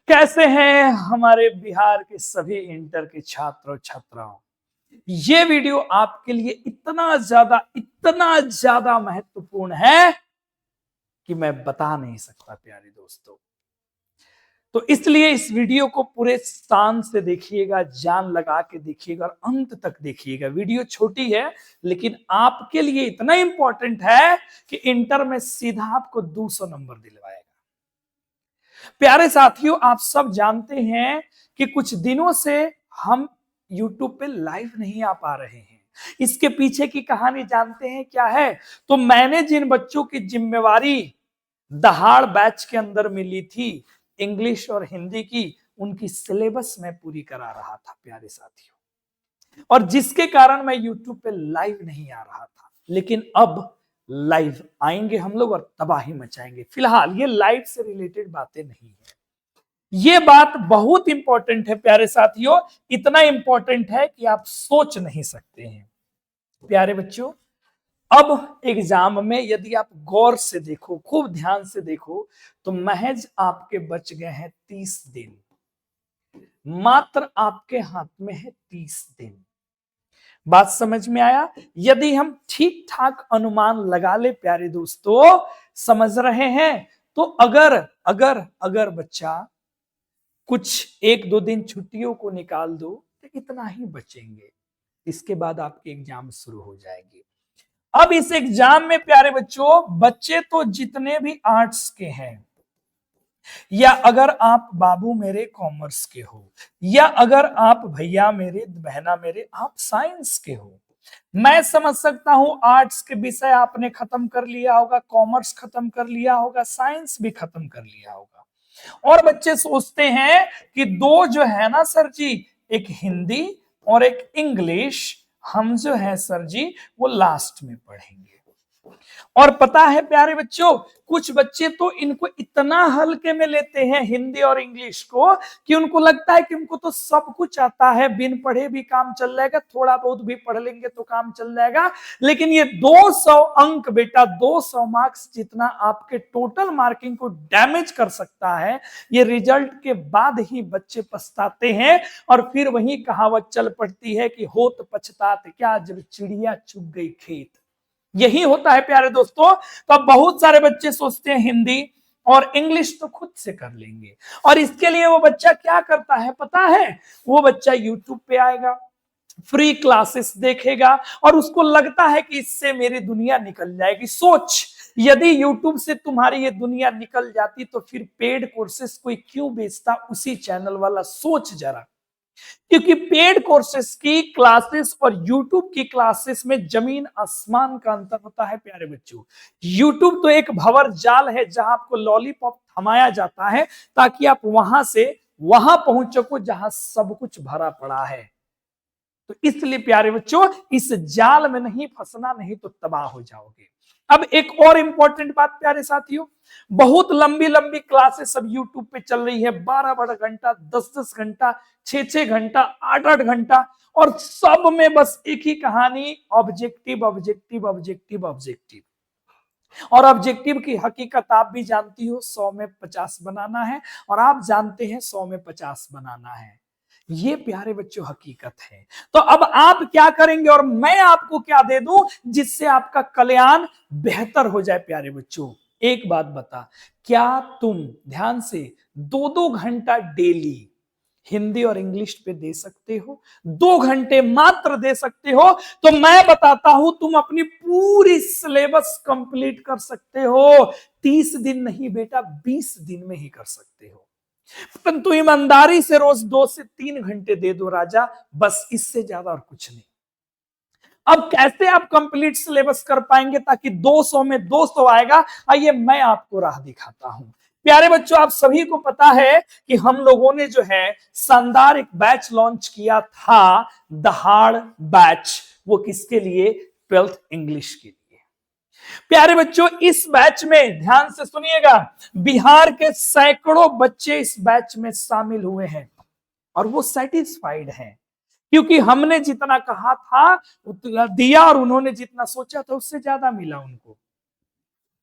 कैसे हैं हमारे बिहार के सभी इंटर के छात्र और छात्राओं। ये वीडियो आपके लिए इतना ज्यादा महत्वपूर्ण है कि मैं बता नहीं सकता प्यारे दोस्तों। तो इसलिए इस वीडियो को पूरे शान से देखिएगा, जान लगा के देखिएगा और अंत तक देखिएगा। वीडियो छोटी है लेकिन आपके लिए इतना इंपॉर्टेंट है कि इंटर में सीधा आपको 200 नंबर दिलवाएगा। प्यारे साथियों, आप सब जानते हैं कि कुछ दिनों से हम YouTube पे लाइव नहीं आ पा रहे हैं। इसके पीछे की कहानी जानते हैं क्या है? तो मैंने जिन बच्चों की जिम्मेवारी दहाड़ बैच के अंदर मिली थी, इंग्लिश और हिंदी की, उनकी सिलेबस में पूरी करा रहा था प्यारे साथियों, और जिसके कारण मैं YouTube पे लाइव नहीं आ रहा था। लेकिन अब लाइव आएंगे हम लोग और तबाही मचाएंगे। फिलहाल ये लाइव से रिलेटेड बातें नहीं है। ये बात बहुत इंपॉर्टेंट है प्यारे साथियों, इतना इंपॉर्टेंट है कि आप सोच नहीं सकते हैं। प्यारे बच्चों, अब एग्जाम में यदि आप गौर से देखो, खूब ध्यान से देखो, तो महज आपके बच गए हैं 30 दिन। मात्र आपके हाथ में है 30 दिन। बात समझ में आया? यदि हम ठीक ठाक अनुमान लगा ले प्यारे दोस्तों, समझ रहे हैं, तो अगर अगर अगर बच्चा कुछ 1-2 दिन छुट्टियों को निकाल दो तो इतना ही बचेंगे। इसके बाद आपके एग्जाम शुरू हो जाएंगे। अब इस एग्जाम में प्यारे बच्चों, बच्चे तो जितने भी आर्ट्स के हैं, या अगर आप बाबू मेरे कॉमर्स के हो, या अगर आप भैया मेरे बहना मेरे आप साइंस के हो, मैं समझ सकता हूं आर्ट्स के विषय आपने खत्म कर लिया होगा, कॉमर्स खत्म कर लिया होगा, साइंस भी खत्म कर लिया होगा। और बच्चे सोचते हैं कि दो जो है ना सर जी, एक हिंदी और एक इंग्लिश, हम जो है सर जी वो लास्ट में पढ़ेंगे। और पता है प्यारे बच्चों, कुछ बच्चे तो इनको इतना हल्के में लेते हैं हिंदी और इंग्लिश को, कि उनको लगता है कि उनको तो सब कुछ आता है, बिन पढ़े भी काम चल जाएगा, थोड़ा बहुत भी पढ़ लेंगे तो काम चल जाएगा। लेकिन ये 200 अंक बेटा, 200 मार्क्स जितना आपके टोटल मार्किंग को डैमेज कर सकता है, ये रिजल्ट के बाद ही बच्चे पछताते हैं। और फिर वही कहावत चल पड़ती है कि होत पछतात क्या जब चिड़िया चुग गई खेत। यही होता है प्यारे दोस्तों। तो अब बहुत सारे बच्चे सोचते हैं हिंदी और इंग्लिश तो खुद से कर लेंगे, और इसके लिए वो बच्चा क्या करता है पता है? वो बच्चा यूट्यूब पे आएगा, फ्री क्लासेस देखेगा, और उसको लगता है कि इससे मेरी दुनिया निकल जाएगी। सोच, यदि यूट्यूब से तुम्हारी ये दुनिया निकल जाती तो फिर पेड कोर्सेस कोई क्यों बेचता उसी चैनल वाला? सोच जरा। क्योंकि पेड कोर्सेस की क्लासेस और यूट्यूब की क्लासेस में जमीन आसमान का अंतर होता है प्यारे बच्चों। यूट्यूब तो एक भंवर जाल है जहां आपको लॉलीपॉप थमाया जाता है ताकि आप वहां से वहां पहुंच सको जहां सब कुछ भरा पड़ा है। तो इसलिए प्यारे बच्चों, इस जाल में नहीं फंसना, नहीं तो तबाह हो जाओगे। अब एक और इंपॉर्टेंट बात प्यारे साथियों, बहुत लंबी लंबी क्लासेस सब यूट्यूब पे चल रही है, 12-12 घंटा, 10-10 घंटा, 6-6 घंटा, 8-8 घंटा, और सब में बस एक ही कहानी, ऑब्जेक्टिव ऑब्जेक्टिव ऑब्जेक्टिव ऑब्जेक्टिव। और ऑब्जेक्टिव की हकीकत आप भी जानती हो, 100 में 50 बनाना है, और आप जानते हैं 100 में 50 बनाना है। ये प्यारे बच्चों हकीकत है। तो अब आप क्या करेंगे और मैं आपको क्या दे दूं जिससे आपका कल्याण बेहतर हो जाए? प्यारे बच्चों, एक बात बता, क्या तुम ध्यान से 2-2 घंटा डेली हिंदी और इंग्लिश पे दे सकते हो? 2 घंटे मात्र दे सकते हो, तो मैं बताता हूं तुम अपनी पूरी सिलेबस कंप्लीट कर सकते हो। 30 दिन नहीं बेटा, 20 दिन में ही कर सकते हो। परंतु ईमानदारी से रोज 2 से 3 घंटे दे दो राजा, बस, इससे ज्यादा और कुछ नहीं। अब कैसे आप कंप्लीट सिलेबस कर पाएंगे ताकि 200 में 200 आएगा? आइए मैं आपको राह दिखाता हूं। प्यारे बच्चों, आप सभी को पता है कि हम लोगों ने जो है शानदार एक बैच लॉन्च किया था, दहाड़ बैच। वो किसके लिए? 12th इंग्लिश के लिए। प्यारे बच्चों, इस बैच में ध्यान से सुनिएगा, बिहार के सैकड़ों बच्चे इस बैच में शामिल हुए हैं, और वो सेटिस्फाइड हैं, क्योंकि हमने जितना कहा था उतना दिया, और उन्होंने जितना सोचा था उससे ज्यादा मिला उनको।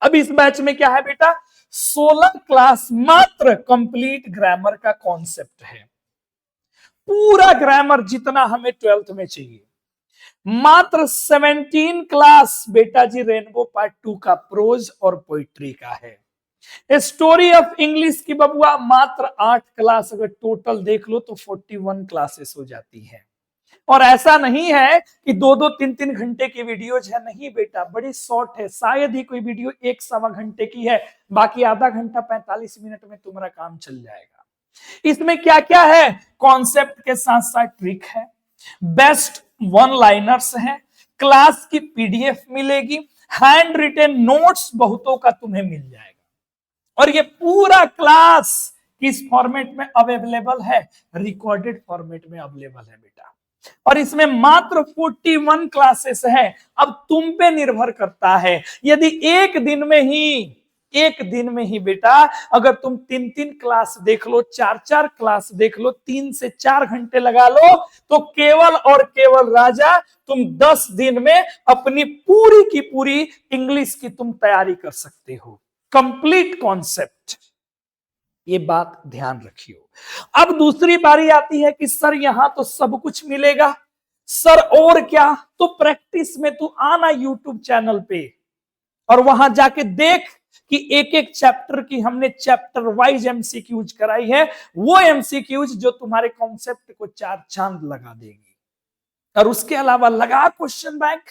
अब इस बैच में क्या है बेटा, 16 क्लास मात्र कंप्लीट ग्रामर का कॉन्सेप्ट है। पूरा ग्रामर जितना हमें 12th में चाहिए, मात्र 17 क्लास बेटा जी रेनबो पार्ट 2 का प्रोज और पोइट्री का है। स्टोरी ऑफ इंग्लिश की बबुआ मात्र 8 क्लास, अगर टोटल देख लो तो 41 क्लासेस हो जाती है। और ऐसा नहीं है कि 2-2 3-3 घंटे की वीडियोज है, नहीं बेटा, बड़ी शॉर्ट है। शायद ही कोई वीडियो 1-1.25 घंटे की है, बाकी आधा घंटा 45 मिनट में तुम्हारा काम चल जाएगा। इसमें क्या क्या है, कॉन्सेप्ट के साथ साथ ट्रिक है, बेस्ट वन लाइनर्स है, क्लास की पीडीएफ मिलेगी, हैंड रिटेन नोट्स बहुतों का तुम्हें मिल जाएगा। और ये पूरा क्लास किस फॉर्मेट में अवेलेबल है, रिकॉर्डेड फॉर्मेट में अवेलेबल है बेटा। और इसमें मात्र 41 क्लासेस है। अब तुम पे निर्भर करता है, यदि एक दिन में ही बेटा अगर तुम 3-3 क्लास देख लो, 4-4 क्लास देख लो, 3 से 4 घंटे लगा लो, तो केवल और केवल राजा तुम 10 दिन में अपनी पूरी की पूरी इंग्लिश की तुम तैयारी कर सकते हो। कंप्लीट कॉन्सेप्ट, ये बात ध्यान रखियो। अब दूसरी बारी आती है कि सर यहां तो सब कुछ मिलेगा, सर और क्या, तो प्रैक्टिस में तू आना यूट्यूब चैनल पे और वहां जाके देख कि एक एक चैप्टर की हमने चैप्टर वाइज एमसीक्यूज कराई है, वो एमसीक्यूज जो तुम्हारे कॉन्सेप्ट को 4 चांद लगा देगी। और उसके अलावा लगा क्वेश्चन बैंक,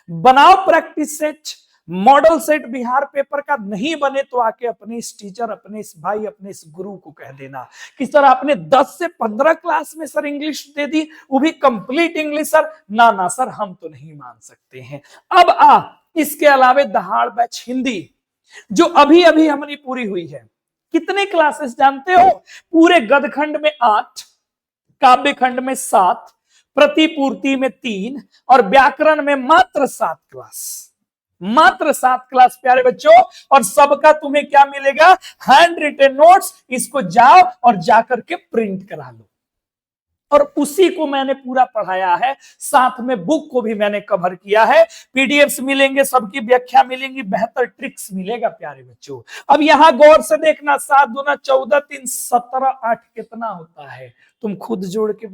बनाओ practice set, model set Bihar paper का नहीं बने तो आके अपने इस टीचर, अपने इस भाई, अपने इस गुरु को कह देना कि सर आपने 10 से 15 क्लास में सर इंग्लिश दे दी, वो भी कंप्लीट इंग्लिश सर। ना सर, हम तो नहीं मान सकते हैं। अब इसके अलावा दहाड़ बैच हिंदी जो अभी अभी हमारी पूरी हुई है, कितने क्लासेस जानते हो, पूरे गदखंड में 8, काव्य खंड में 7, प्रतिपूर्ति में 3 और व्याकरण में मात्र 7 क्लास, मात्र 7 क्लास प्यारे बच्चों। और सबका तुम्हें क्या मिलेगा, हैंड रिटेन नोट्स, इसको जाओ और जाकर के प्रिंट करा लो। और उसी को मैंने पूरा पढ़ाया है, साथ में बुक को भी मैंने कवर किया है, पीडीएफ्स मिलेंगे, सबकी व्याख्या मिलेंगी, बेहतर ट्रिक्स मिलेगा प्यारे बच्चों। अब यहां गौर से देखना, 7 दूना 14, 3 17, 8 कितना होता है, तुम खुद जोड़ के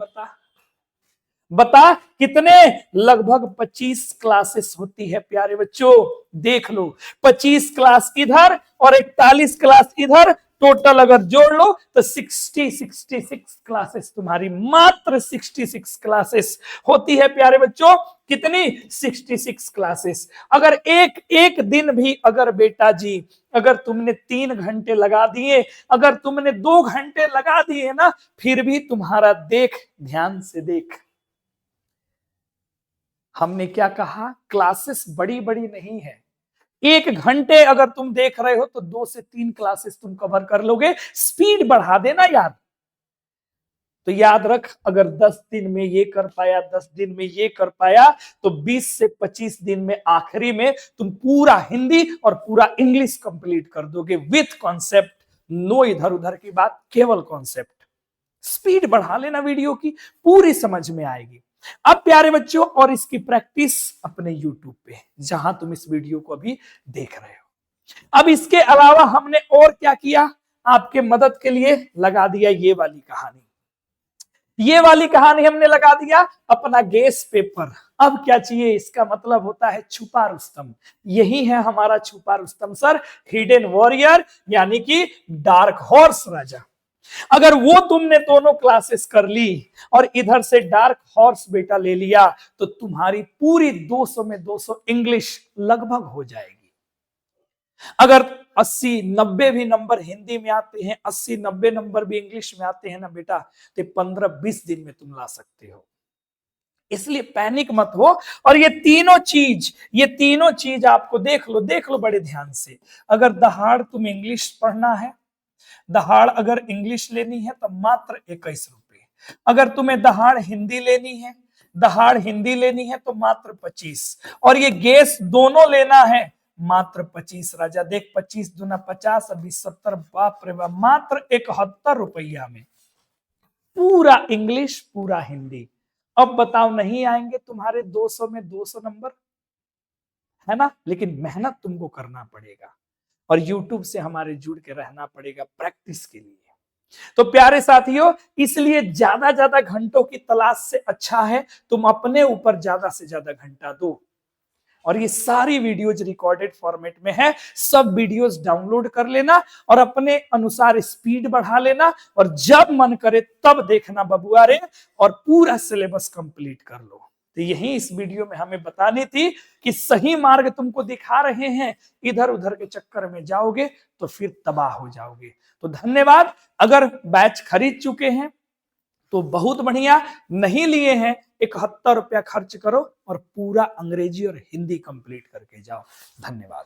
बता कितने, लगभग 25 क्लासेस होती है प्यारे बच्चों। देख लो, 25 क्लास इधर और 41 क्लास इधर, टोटल अगर जोड़ लो तो 66 क्लासेस तुम्हारी, मात्र 66 क्लासेस होती है प्यारे बच्चों। कितनी, 66 क्लासेस। अगर एक दिन भी अगर बेटा जी अगर तुमने 3 घंटे लगा दिए, अगर तुमने 2 घंटे लगा दिए ना, फिर भी तुम्हारा देख, ध्यान से देख, हमने क्या कहा, क्लासेस बड़ी बड़ी नहीं है। 1 घंटे अगर तुम देख रहे हो तो 2 से 3 क्लासेस तुम कवर कर लोगे। स्पीड बढ़ा देना यार, तो याद रख, अगर 10 दिन में ये कर पाया, 10 दिन में ये कर पाया, तो 20 से 25 दिन में आखिरी में तुम पूरा हिंदी और पूरा इंग्लिश कंप्लीट कर दोगे विथ कॉन्सेप्ट। नो इधर उधर की बात, केवल कॉन्सेप्ट। स्पीड बढ़ा लेना वीडियो की, पूरी समझ में आएगी। अब प्यारे बच्चों, और इसकी प्रैक्टिस अपने YouTube पे, जहां तुम इस वीडियो को अभी देख रहे हो। अब इसके अलावा हमने और क्या किया, आपके मदद के लिए लगा दिया ये वाली कहानी, ये वाली कहानी हमने लगा दिया, अपना गेस पेपर। अब क्या चाहिए, इसका मतलब होता है छुपा रुस्तम। यही है हमारा छुपा रुस्तम सर, हिडन वॉरियर, यानी कि डार्क हॉर्स राजा। अगर वो तुमने दोनों क्लासेस कर ली और इधर से डार्क हॉर्स बेटा ले लिया, तो तुम्हारी पूरी 200 में 200 इंग्लिश लगभग हो जाएगी। अगर 80-90 भी नंबर हिंदी में आते हैं, 80-90 नंबर भी इंग्लिश में आते हैं ना बेटा, तो 15-20 दिन में तुम ला सकते हो। इसलिए पैनिक मत हो। और ये तीनों चीज आपको देख लो बड़े ध्यान से। अगर दहाड़ तुम इंग्लिश पढ़ना है, दहाड़ अगर इंग्लिश लेनी है तो मात्र 21 रुपए। अगर तुम्हें दहाड़ हिंदी लेनी है तो मात्र 25। और ये गेस दोनों लेना है, मात्र 25 राजा। देख, 25 दूना 50, अभी 70, बाप रे बाप, मात्र 71 रुपया में पूरा इंग्लिश पूरा हिंदी। अब बताओ, नहीं आएंगे तुम्हारे 200 में 200 नंबर, है ना? लेकिन मेहनत तुमको करना पड़ेगा। और यूट्यूब से हमारे जुड़ के रहना पड़ेगा प्रैक्टिस के लिए। तो प्यारे साथियों, इसलिए ज्यादा ज्यादा घंटों की तलाश से अच्छा है तुम अपने ऊपर ज्यादा से ज्यादा घंटा दो। और ये सारी वीडियोज रिकॉर्डेड फॉर्मेट में है, सब वीडियोज डाउनलोड कर लेना और अपने अनुसार स्पीड बढ़ा लेना, और जब मन करे तब देखना बबुआ रे, और पूरा सिलेबस कंप्लीट कर लो। तो यही इस वीडियो में हमें बतानी थी कि सही मार्ग तुमको दिखा रहे हैं, इधर उधर के चक्कर में जाओगे तो फिर तबाह हो जाओगे। तो धन्यवाद। अगर बैच खरीद चुके हैं तो बहुत बढ़िया, नहीं लिए हैं 71 रुपया खर्च करो और पूरा अंग्रेजी और हिंदी कंप्लीट करके जाओ। धन्यवाद।